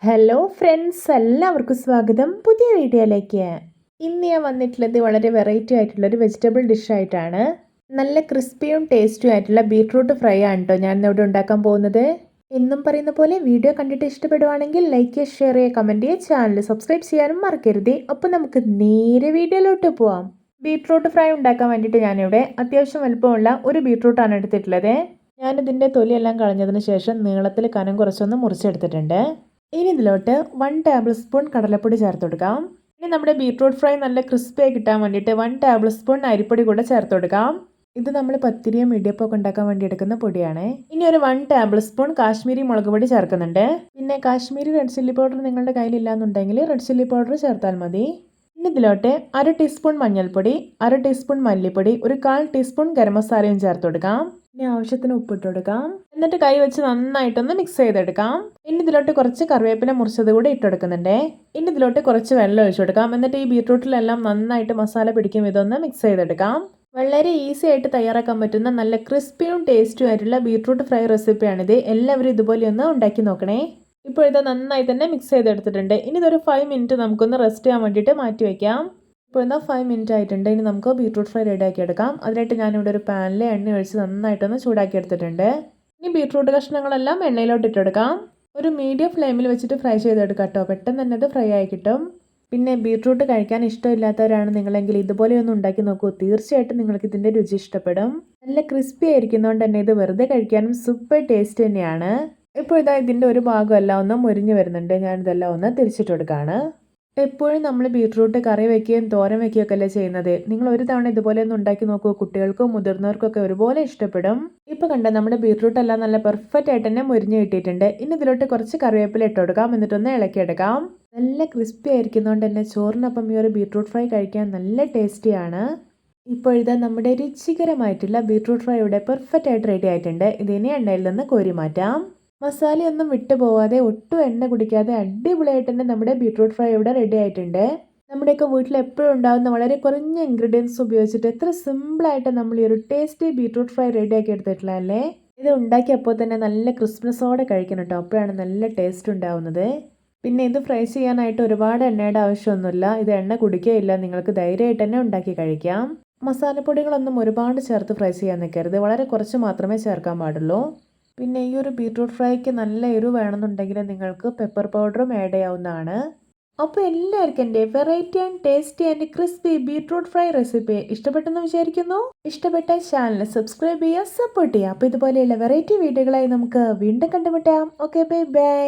Hello friends, എല്ലാവർക്കും സ്വാഗതം പുതിയ വീഡിയോയിലേക്ക്. ഇന്ന് ഞാൻ വന്നിട്ടുള്ളത് വളരെ വെറൈറ്റി ആയിട്ടുള്ളൊരു വെജിറ്റബിൾ ഡിഷായിട്ടാണ്. നല്ല ക്രിസ്പിയും ടേസ്റ്റിയും ആയിട്ടുള്ള ബീട്രൂട്ട് ഫ്രൈ ആണ് കേട്ടോ ഞാൻ ഇവിടെ ഉണ്ടാക്കാൻ പോകുന്നത്. എന്നും പറയുന്ന പോലെ വീഡിയോ കണ്ടിട്ട് ഇഷ്ടപ്പെടുവാണെങ്കിൽ ലൈക്ക് ചെയ്യുക, ഷെയർ ചെയ്യുക, കമൻറ്റ് ചെയ്യുക, ചാനൽ സബ്സ്ക്രൈബ് ചെയ്യാനും മറക്കരുത്. അപ്പോൾ നമുക്ക് നേരെ വീഡിയോയിലോട്ട് പോവാം. ബീട്രൂട്ട് ഫ്രൈ ഉണ്ടാക്കാൻ വേണ്ടിയിട്ട് ഞാനിവിടെ അത്യാവശ്യം വലുപ്പമുള്ള ഒരു ബീട്രൂട്ടാണ് എടുത്തിട്ടുള്ളത്. ഞാനിതിൻ്റെ തൊലിയെല്ലാം കളഞ്ഞതിന് ശേഷം നീളത്തിൽ കനം കുറച്ചൊന്ന് മുറിച്ചെടുത്തിട്ടുണ്ട്. ഇനി ഇതിലോട്ട് 1 ടേബിൾ സ്പൂൺ കടലപ്പൊടി ചേർത്ത് കൊടുക്കാം. ഇനി നമ്മുടെ ബീട്രൂട്ട് ഫ്രൈ നല്ല ക്രിസ്പിയായി കിട്ടാൻ വേണ്ടിയിട്ട് 1 ടേബിൾ സ്പൂൺ അരിപ്പൊടി കൂടെ ചേർത്ത് കൊടുക്കാം. ഇത് നമ്മൾ പത്തിരിയും ഇടിയപ്പമൊക്കെ ഉണ്ടാക്കാൻ വേണ്ടി എടുക്കുന്ന പൊടിയാണ്. ഇനി ഒരു 1 ടേബിൾ സ്പൂൺ കാശ്മീരി മുളക് പൊടി ചേർക്കുന്നുണ്ട്. പിന്നെ കാശ്മീരി റെഡ് ചില്ലി പൗഡർ നിങ്ങളുടെ കയ്യിലില്ലാന്നുണ്ടെങ്കിൽ റെഡ് ചില്ലി പൗഡർ ചേർത്താൽ മതി. ഇനി ഇതിലോട്ട് 1 ടീസ്പൂൺ മഞ്ഞൾപ്പൊടി, 1 ടീസ്പൂൺ മല്ലിപ്പൊടി, ഒരു 1/4 ടീസ്പൂൺ ഗരം മസാലയും ചേർത്ത് കൊടുക്കാം. ഇനി ആവശ്യത്തിന് ഉപ്പിട്ട് കൊടുക്കാം. എന്നിട്ട് കൈ വെച്ച് നന്നായിട്ടൊന്ന് മിക്സ് ചെയ്തെടുക്കാം. ഇനി ഇതിലോട്ട് കുറച്ച് കറിവേപ്പില മുറിച്ചത് കൂടെ ഇട്ടെടുക്കുന്നുണ്ട്. ഇനി ഇതിലോട്ട് കുറച്ച് വെള്ളം ഒഴിച്ചു കൊടുക്കാം. എന്നിട്ട് ഈ ബീട്രൂട്ടിലെല്ലാം നന്നായിട്ട് മസാല പിടിക്കും ഇതൊന്ന് മിക്സ് ചെയ്തെടുക്കാം. വളരെ ഈസി ആയിട്ട് തയ്യാറാക്കാൻ പറ്റുന്ന നല്ല ക്രിസ്പിയും ടേസ്റ്റും ആയിട്ടുള്ള ബീട്രൂട്ട് ഫ്രൈ റെസിപ്പിയാണിത്. എല്ലാവരും ഇതുപോലെ ഒന്ന് ഉണ്ടാക്കി നോക്കണേ. ഇപ്പോൾ ഇത് നന്നായി തന്നെ മിക്സ് ചെയ്തെടുത്തിട്ടുണ്ട്. ഇനി ഇതൊരു 5 മിനിറ്റ് നമുക്കൊന്ന് റെസ്റ്റ് ചെയ്യാൻ വേണ്ടിയിട്ട് മാറ്റി വയ്ക്കാം. ഇപ്പോൾ എന്താ 5 മിനിറ്റ് ആയിട്ടുണ്ട്. ഇനി നമുക്ക് ബീട്രൂട്ട് ഫ്രൈ റെഡിയാക്കി എടുക്കാം. അതിനായിട്ട് ഞാനിവിടെ ഒരു പാനിൽ എണ്ണ ഒഴിച്ച് നന്നായിട്ടൊന്ന് ചൂടാക്കി എടുത്തിട്ടുണ്ട്. ഇനി ബീട്രൂട്ട് കഷ്ണങ്ങളെല്ലാം എണ്ണയിലോട്ട് ഇട്ടെടുക്കാം. ഒരു മീഡിയം ഫ്ലെയിമിൽ വെച്ചിട്ട് ഫ്രൈ ചെയ്തെടുക്കാം കേട്ടോ. പെട്ടെന്ന് തന്നെ ഇത് ഫ്രൈ ആയി കിട്ടും. പിന്നെ ബീട്രൂട്ട് കഴിക്കാൻ ഇഷ്ടമില്ലാത്തവരാണ് നിങ്ങളെങ്കിൽ ഇതുപോലെയൊന്നും ഉണ്ടാക്കി നോക്കൂ. തീർച്ചയായിട്ടും നിങ്ങൾക്ക് ഇതിൻ്റെ രുചി ഇഷ്ടപ്പെടും. നല്ല ക്രിസ്പി ആയിരിക്കുന്നതുകൊണ്ട് തന്നെ ഇത് വെറുതെ കഴിക്കാനും സൂപ്പർ ടേസ്റ്റ് തന്നെയാണ്. ഇപ്പോൾ ഇതാ ഇതിൻ്റെ ഒരു ഭാഗം എല്ലാം ഒന്ന് മുരിഞ്ഞ് വരുന്നുണ്ട്. ഞാനിതെല്ലാം ഒന്ന് തിരിച്ചിട്ട് കൊടുക്കുകയാണ്. എപ്പോഴും നമ്മൾ ബീട്രൂട്ട് കറി വയ്ക്കുകയും തോരൻ വയ്ക്കുകയൊക്കെ അല്ലേ ചെയ്യുന്നത്. നിങ്ങൾ ഒരു തവണ ഇതുപോലെ ഒന്ന് ഉണ്ടാക്കി നോക്കൂ. കുട്ടികൾക്കും മുതിർന്നവർക്കൊക്കെ ഒരുപോലെ ഇഷ്ടപ്പെടും. ഇപ്പോൾ കണ്ട നമ്മുടെ ബീട്രൂട്ട് എല്ലാം നല്ല പെർഫെക്റ്റ് ആയിട്ട് തന്നെ മുരിഞ്ഞ് കിട്ടിയിട്ടുണ്ട്. ഇനി ഇതിലോട്ട് കുറച്ച് കറിവേപ്പില ഇട്ട് കൊടുക്കാം. എന്നിട്ടൊന്ന് ഇളക്കിയെടുക്കാം. നല്ല ക്രിസ്പി ആയിരിക്കുന്നതുകൊണ്ട് തന്നെ ചോറിനൊപ്പം ഈ ഒരു ബീട്രൂട്ട് ഫ്രൈ കഴിക്കാൻ നല്ല ടേസ്റ്റിയാണ്. ഇപ്പോഴിതാ നമ്മുടെ രുചികരമായിട്ടുള്ള ബീട്രൂട്ട് ഫ്രൈ ഇവിടെ പെർഫെക്റ്റ് ആയിട്ട് റെഡി ആയിട്ടുണ്ട്. ഇതിനെ എണ്ണയിൽ നിന്ന് കോരി മാറ്റാം. മസാലയൊന്നും വിട്ടു പോവാതെ ഒട്ടും എണ്ണ കുടിക്കാതെ അടിപൊളിയായിട്ട് തന്നെ നമ്മുടെ ബീട്രൂട്ട് ഫ്രൈ ഇവിടെ റെഡി ആയിട്ടുണ്ട്. നമ്മുടെയൊക്കെ വീട്ടിൽ എപ്പോഴും ഉണ്ടാകുന്ന വളരെ കുറഞ്ഞ ഇൻഗ്രീഡിയൻസ് ഉപയോഗിച്ചിട്ട് എത്ര സിമ്പിളായിട്ട് നമ്മൾ ഈ ഒരു ടേസ്റ്റി ബീട്രൂട്ട് ഫ്രൈ റെഡി ആക്കി എടുത്തിട്ടില്ലല്ലേ. ഇത് ഉണ്ടാക്കിയപ്പോൾ തന്നെ നല്ല ക്രിസ്മസോടെ കഴിക്കണം കേട്ടോ. അപ്പോഴാണ് നല്ല ടേസ്റ്റ് ഉണ്ടാവുന്നത്. പിന്നെ ഇത് ഫ്രൈ ചെയ്യാനായിട്ട് ഒരുപാട് എണ്ണയുടെ ആവശ്യമൊന്നുമില്ല. ഇത് എണ്ണ കുടിക്കുകയില്ല. നിങ്ങൾക്ക് ധൈര്യമായിട്ട് തന്നെ ഉണ്ടാക്കി കഴിക്കാം. മസാലപ്പൊടികളൊന്നും ഒരുപാട് ചേർത്ത് ഫ്രൈ ചെയ്യാൻ നിൽക്കരുത്. വളരെ കുറച്ച് മാത്രമേ ചേർക്കാൻ പാടുള്ളൂ. പിന്നെ ഈ ഒരു ബീട്രൂട്ട് ഫ്രൈക്ക് നല്ല എരിവ് വേണമെന്നുണ്ടെങ്കിൽ നിങ്ങൾക്ക് പെപ്പർ പൗഡറും ആഡ് ചെയ്യാവുന്നതാണ്. അപ്പോൾ എല്ലാവർക്കും എൻ്റെ variety and tasty and crispy beetroot fry recipe ഇഷ്ടപ്പെട്ടെന്ന് വിചാരിക്കുന്നു. ഇഷ്ടപ്പെട്ട ചാനൽ സബ്സ്ക്രൈബ് ചെയ്യുക, സപ്പോർട്ട് ചെയ്യുക. അപ്പോൾ ഇതുപോലെയുള്ള വെറൈറ്റി വീഡിയോകളായി നമുക്ക് വീണ്ടും കണ്ടുമുട്ടാം. Okay, bye bye.